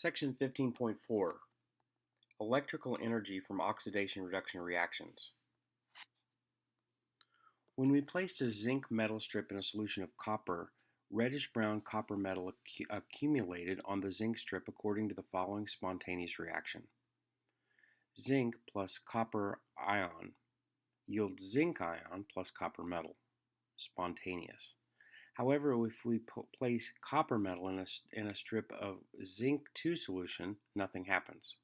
Section 15.4 Electrical Energy from Oxidation Reduction Reactions. When we placed a zinc metal strip in a solution of copper, reddish-brown copper metal accumulated on the zinc strip according to the following spontaneous reaction. Zinc plus copper ion yields zinc ion plus copper metal. Spontaneous. However, if we place copper metal in a strip of zinc 2 solution, nothing happens.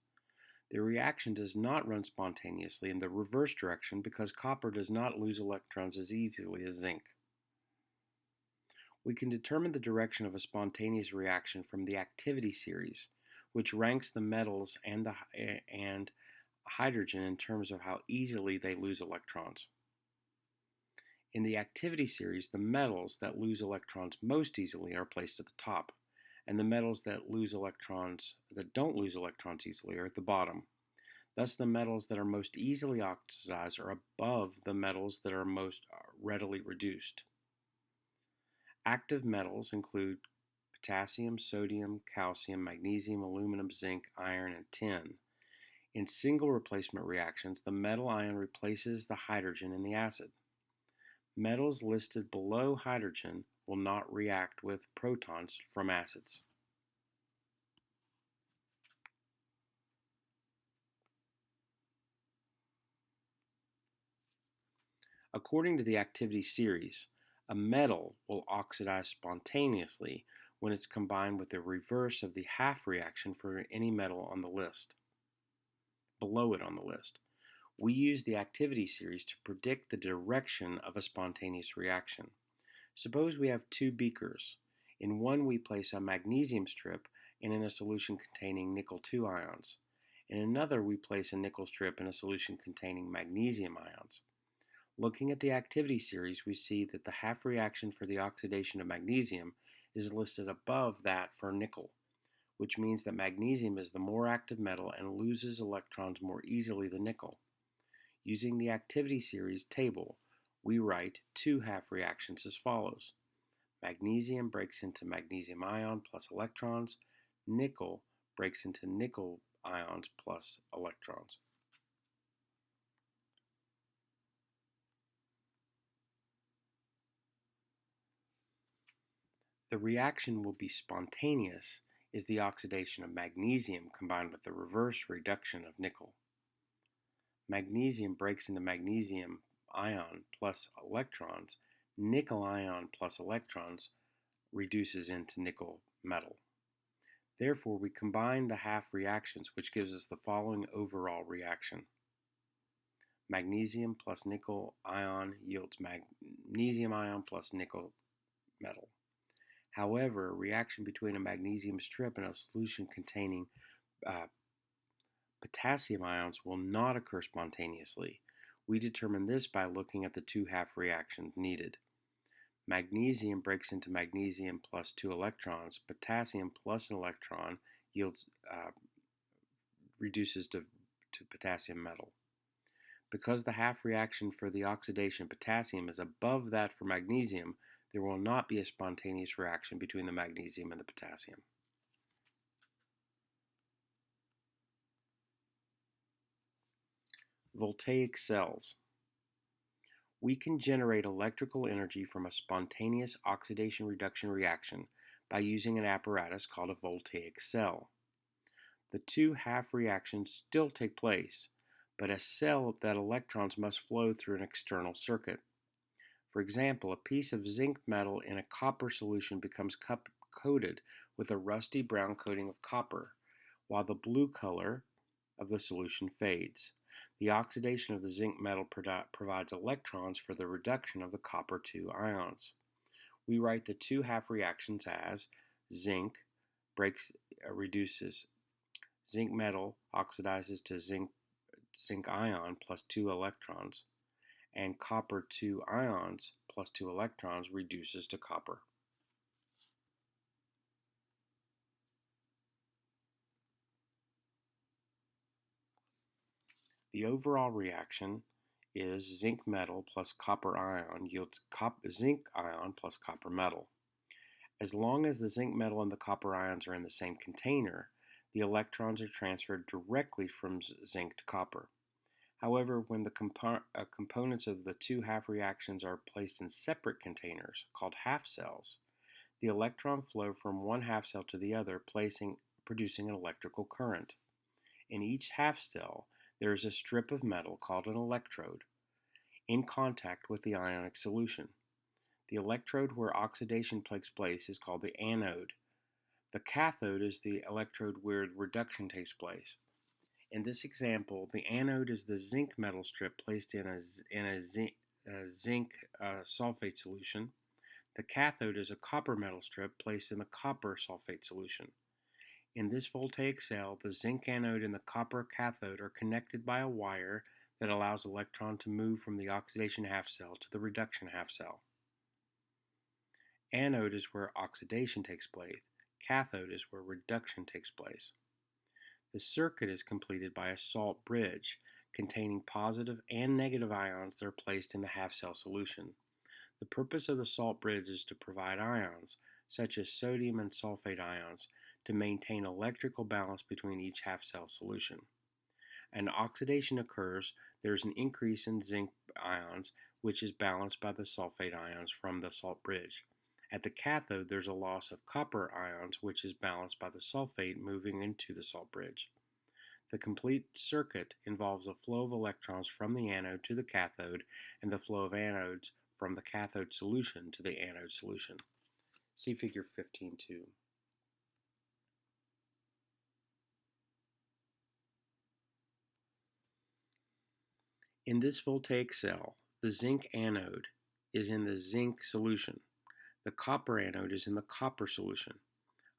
The reaction does not run spontaneously in the reverse direction because copper does not lose electrons as easily as zinc. We can determine the direction of a spontaneous reaction from the activity series, which ranks the metals and hydrogen in terms of how easily they lose electrons. In the activity series, the metals that lose electrons most easily are placed at the top, and the metals that don't lose electrons easily are at the bottom. Thus, the metals that are most easily oxidized are above the metals that are most readily reduced. Active metals include potassium, sodium, calcium, magnesium, aluminum, zinc, iron, and tin. In single replacement reactions, the metal ion replaces the hydrogen in the acid. Metals listed below hydrogen will not react with protons from acids. According to the activity series, a metal will oxidize spontaneously when it's combined with the reverse of the half reaction for any metal on the list. Below it on the list. We use the activity series to predict the direction of a spontaneous reaction. Suppose we have two beakers. In one we place a magnesium strip and in a solution containing nickel 2 ions. In another we place a nickel strip in a solution containing magnesium ions. Looking at the activity series, we see that the half reaction for the oxidation of magnesium is listed above that for nickel, which means that magnesium is the more active metal and loses electrons more easily than nickel. Using the activity series table, we write two half reactions as follows. Magnesium breaks into magnesium ion plus electrons. Nickel breaks into nickel ions plus electrons. The reaction will be spontaneous is the oxidation of magnesium combined with the reverse reduction of nickel. Magnesium breaks into magnesium ion plus electrons. Nickel ion plus electrons reduces into nickel metal. Therefore, we combine the half reactions, which gives us the following overall reaction. Magnesium plus nickel ion yields magnesium ion plus nickel metal. However, a reaction between a magnesium strip and a solution containing potassium ions will not occur spontaneously. We determine this by looking at the two half reactions needed. Magnesium breaks into magnesium plus 2 electrons. Potassium plus an electron reduces to potassium metal. Because the half reaction for the oxidation of potassium is above that for magnesium, there will not be a spontaneous reaction between the magnesium and the potassium. Voltaic cells. We can generate electrical energy from a spontaneous oxidation reduction reaction by using an apparatus called a Voltaic cell. The two half reactions still take place, but a cell that electrons must flow through an external circuit. For example, a piece of zinc metal in a copper solution becomes coated with a rusty brown coating of copper, while the blue color of the solution fades. The oxidation of the zinc metal provides electrons for the reduction of the copper 2 ions. We write the two half reactions as zinc reduces. Zinc metal oxidizes to zinc ion plus 2 electrons, and copper 2 ions plus 2 electrons reduces to copper. The overall reaction is zinc metal plus copper ion yields zinc ion plus copper metal. As long as the zinc metal and the copper ions are in the same container, the electrons are transferred directly from zinc to copper. However, when the components of the two half reactions are placed in separate containers, called half cells, the electron flow from one half cell to the other, producing an electrical current. In each half cell, there is a strip of metal called an electrode in contact with the ionic solution. The electrode where oxidation takes place is called the anode. The cathode is the electrode where reduction takes place. In this example, the anode is the zinc metal strip placed in a zinc sulfate solution. The cathode is a copper metal strip placed in the copper sulfate solution. In this voltaic cell, the zinc anode and the copper cathode are connected by a wire that allows electron to move from the oxidation half cell to the reduction half cell. Anode is where oxidation takes place. Cathode is where reduction takes place. The circuit is completed by a salt bridge containing positive and negative ions that are placed in the half cell solution. The purpose of the salt bridge is to provide ions, such as sodium and sulfate ions, to maintain electrical balance between each half cell solution. An oxidation occurs, there is an increase in zinc ions, which is balanced by the sulfate ions from the salt bridge. At the cathode, there's a loss of copper ions, which is balanced by the sulfate moving into the salt bridge. The complete circuit involves a flow of electrons from the anode to the cathode and the flow of anodes from the cathode solution to the anode solution. See figure 15.2. In this voltaic cell, the zinc anode is in the zinc solution. The copper anode is in the copper solution.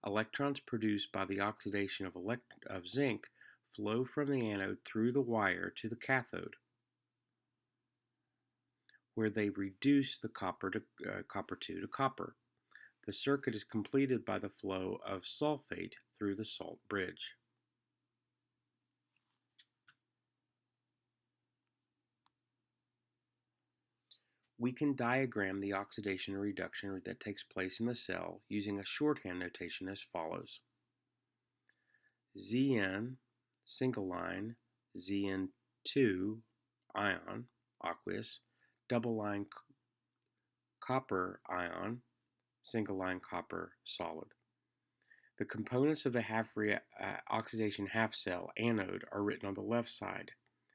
Electrons produced by the oxidation of zinc flow from the anode through the wire to the cathode, where they reduce the copper to copper. The circuit is completed by the flow of sulfate through the salt bridge. We can diagram the oxidation and reduction that takes place in the cell using a shorthand notation as follows. Zn, single line, Zn2, ion, aqueous, double line copper ion, single line copper solid. The components of the oxidation half cell anode are written on the left side,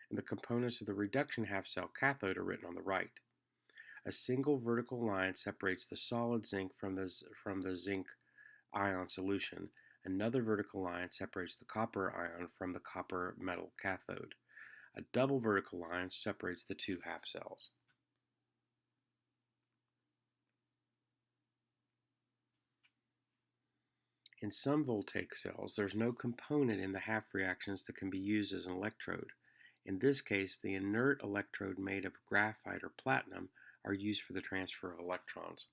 and the components of the reduction half cell cathode are written on the right. A single vertical line separates the solid zinc from the zinc ion solution. Another vertical line separates the copper ion from the copper metal cathode. A double vertical line separates the two half cells. In some voltaic cells, there's no component in the half reactions that can be used as an electrode. In this case, the inert electrode made of graphite or platinum are used for the transfer of electrons.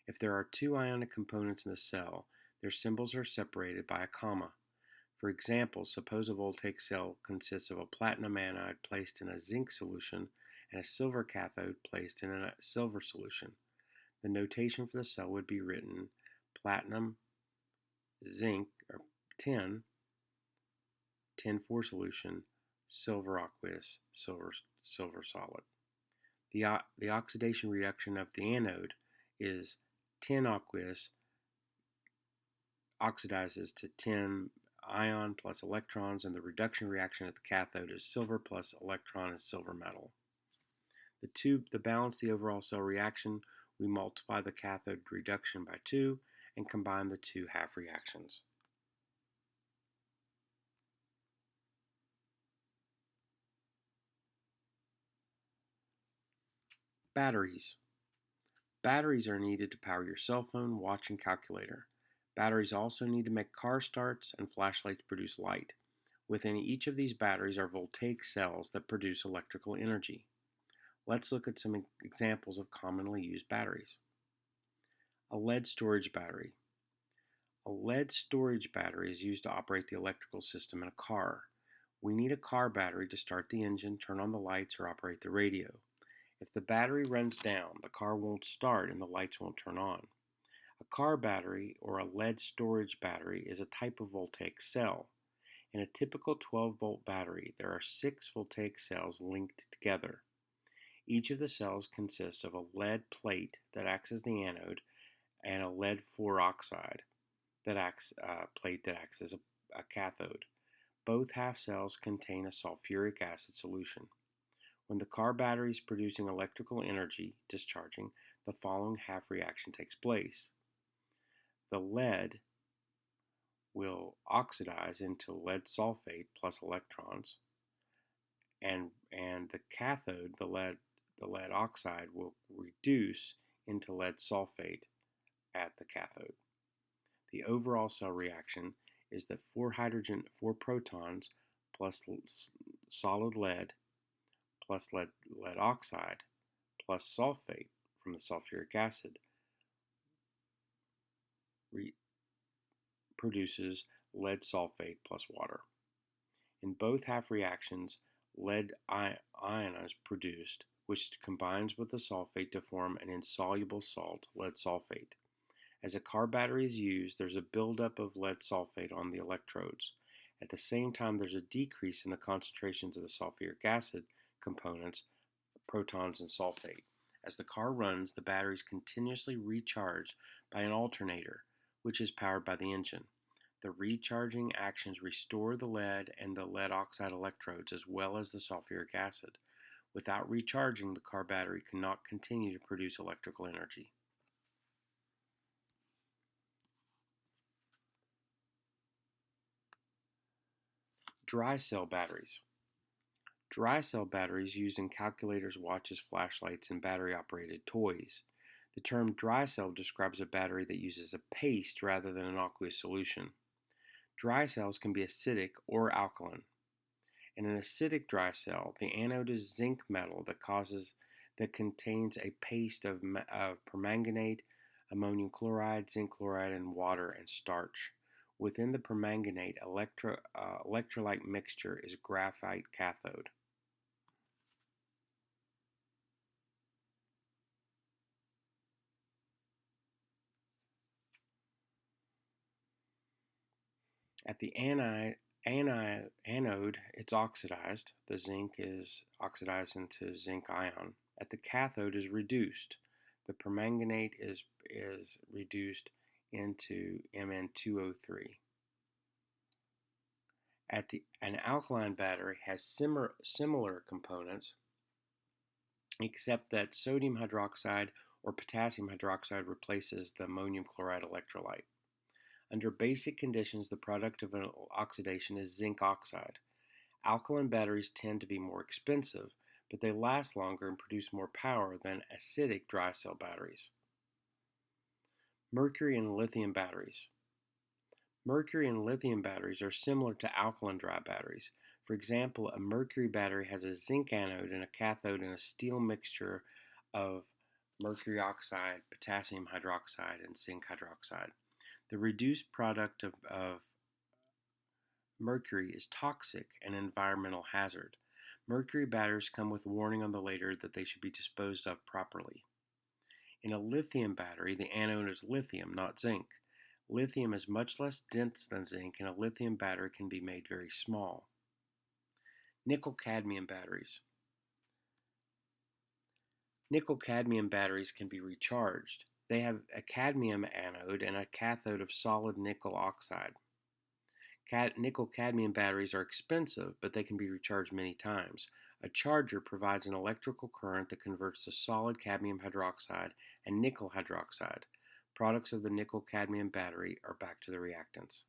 If there are two ionic components in the cell, their symbols are separated by a comma. For example, suppose a voltaic cell consists of a platinum anode placed in a zinc solution and a silver cathode placed in a silver solution. The notation for the cell would be written platinum, zinc, or tin, tin 4 solution, silver aqueous, silver solid. The oxidation reaction of the anode is tin aqueous oxidizes to tin ion plus electrons, and the reduction reaction at the cathode is silver plus electron is silver metal. To balance the overall cell reaction, we multiply the cathode reduction by 2 and combine the two half reactions. Batteries. Batteries are needed to power your cell phone, watch, and calculator. Batteries also need to make car starts, and flashlights produce light. Within each of these batteries are voltaic cells that produce electrical energy. Let's look at some examples of commonly used batteries. A lead storage battery. A lead storage battery is used to operate the electrical system in a car. We need a car battery to start the engine, turn on the lights, or operate the radio. If the battery runs down, the car won't start and the lights won't turn on. A car battery or a lead storage battery is a type of voltaic cell. In a typical 12-volt battery, there are 6 voltaic cells linked together. Each of the cells consists of a lead plate that acts as the anode and a lead 4 oxide plate that acts as a cathode. Both half cells contain a sulfuric acid solution. When the car battery is producing electrical energy, discharging, the following half reaction takes place. The lead will oxidize into lead sulfate plus electrons, and the cathode, the lead oxide, will reduce into lead sulfate at the cathode. The overall cell reaction is that 4 protons plus solid lead plus lead oxide plus sulfate from the sulfuric acid produces lead sulfate plus water. In both half reactions, lead ion is produced, which combines with the sulfate to form an insoluble salt, lead sulfate. As a car battery is used, there's a buildup of lead sulfate on the electrodes. At the same time, there's a decrease in the concentrations of the sulfuric acid components, protons, and sulfate. As the car runs, the battery is continuously recharged by an alternator, which is powered by the engine. The recharging actions restore the lead and the lead oxide electrodes as well as the sulfuric acid. Without recharging, the car battery cannot continue to produce electrical energy. Dry cell batteries. Dry cell batteries used in calculators, watches, flashlights, and battery-operated toys. The term dry cell describes a battery that uses a paste rather than an aqueous solution. Dry cells can be acidic or alkaline. In an acidic dry cell, the anode is zinc metal that contains a paste of permanganate, ammonium chloride, zinc chloride, and water and starch. Within the permanganate, electrolyte mixture is graphite cathode. At the anode, it's oxidized. The zinc is oxidized into zinc ion. At the cathode is reduced. The permanganate is reduced into Mn2O3. An alkaline battery has similar components, except that sodium hydroxide or potassium hydroxide replaces the ammonium chloride electrolyte. Under basic conditions, the product of an oxidation is zinc oxide. Alkaline batteries tend to be more expensive, but they last longer and produce more power than acidic dry cell batteries. Mercury and lithium batteries. Mercury and lithium batteries are similar to alkaline dry batteries. For example, a mercury battery has a zinc anode and a cathode in a steel mixture of mercury oxide, potassium hydroxide, and zinc hydroxide. The reduced product of mercury is toxic and an environmental hazard. Mercury batteries come with warning on the label that they should be disposed of properly. In a lithium battery, the anode is lithium, not zinc. Lithium is much less dense than zinc, and a lithium battery can be made very small. Nickel-cadmium batteries. Nickel-cadmium batteries can be recharged. They have a cadmium anode and a cathode of solid nickel oxide. Nickel-cadmium batteries are expensive, but they can be recharged many times. A charger provides an electrical current that converts the solid cadmium hydroxide and nickel hydroxide. Products of the nickel-cadmium battery are back to the reactants.